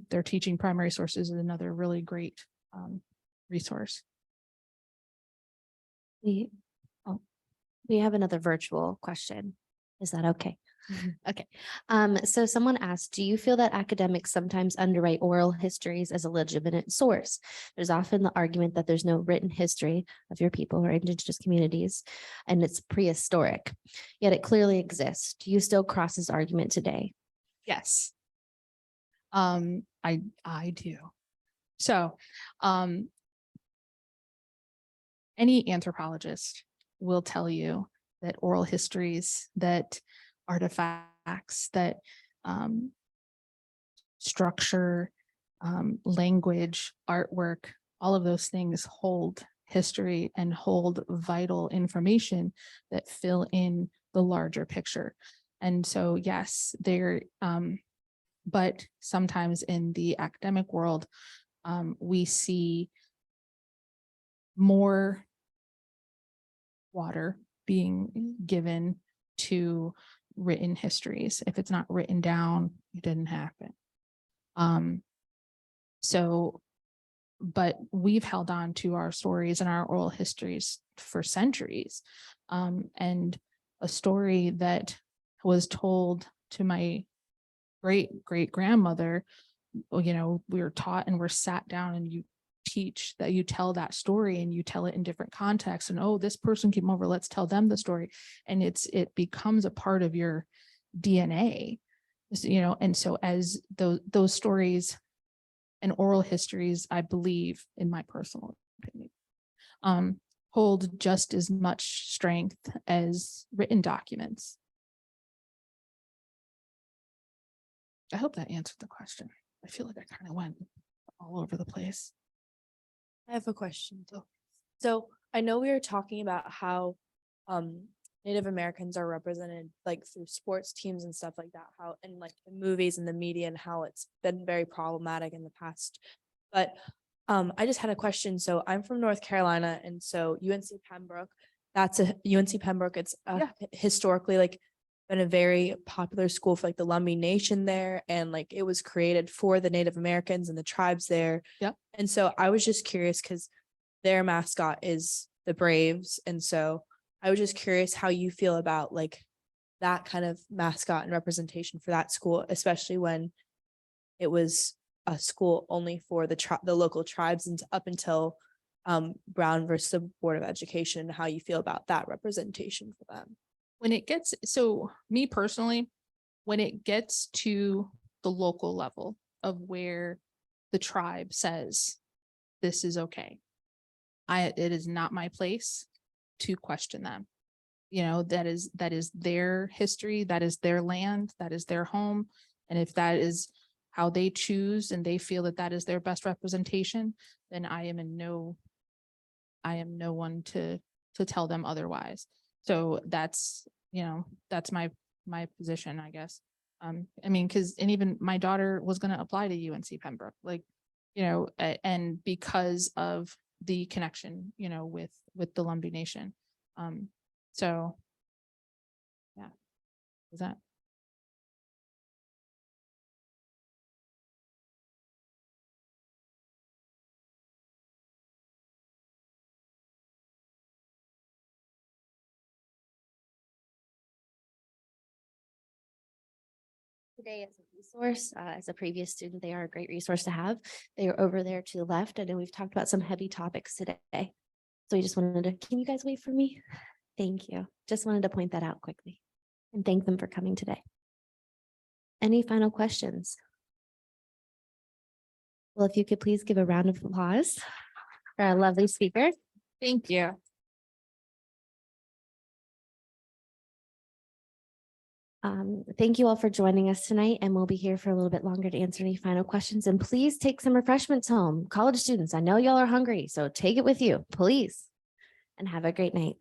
their teaching primary sources is another really great resource. We have another virtual question. Is that okay? Okay. So someone asked, do you feel that academics sometimes underwrite oral histories as a legitimate source? There's often the argument that there's no written history of your people or indigenous communities, and it's prehistoric, yet it clearly exists. Do you still cross this argument today? Yes. I do. So, any anthropologist will tell you that oral histories, that artifacts, that structure, language, artwork, all of those things hold history and hold vital information that fill in the larger picture. And so, yes, they're, but sometimes in the academic world, we see more water being given to written histories. If it's not written down, it didn't happen. So, but we've held on to our stories and our oral histories for centuries. And a story that was told to my great grandmother, you know, we were taught and we're sat down and you teach that, you tell that story and you tell it in different contexts, and oh, this person came over, let's tell them the story, and it becomes a part of your DNA, you know. And so as those stories and oral histories, I believe, in my personal opinion, hold just as much strength as written documents. I hope that answered the question. I feel like I kind of went all over the place. I have a question too. So I know we were talking about how Native Americans are represented like through sports teams and stuff like that, how in like the movies and the media and how it's been very problematic in the past. But I just had a question. So I'm from North Carolina, and so UNC Pembroke, that's a UNC Pembroke. It's historically like been a very popular school for like the Lumbee Nation there, and like it was created for the Native Americans and the tribes there. Yep. And so I was just curious because their mascot is the Braves, and so I was just curious how you feel about like that kind of mascot and representation for that school, especially when it was a school only for the local tribes and up until Brown versus the Board of Education, and how you feel about that representation for them. When it gets, so me personally, when it gets to the local level of where the tribe says this is okay, it is not my place to question them. You know, that is their history, that is their land, that is their home. And if that is how they choose and they feel that that is their best representation, then I am no one to tell them otherwise. So that's, you know, that's my position, I guess. I mean, and even my daughter was going to apply to UNC Pembroke, like, you know, and because of the connection, you know, with the Lumbee Nation. So yeah, is that. Today as a resource, as a previous student, they are a great resource to have. They are over there to the left. I know we've talked about some heavy topics today. So we just wanted to, can you guys wait for me? Thank you. Just wanted to point that out quickly and thank them for coming today. Any final questions? Well, if you could please give a round of applause for our lovely speaker. Thank you. Thank you all for joining us tonight, and we'll be here for a little bit longer to answer any final questions. And please take some refreshments home. College students, I know y'all are hungry, so take it with you, please, and have a great night.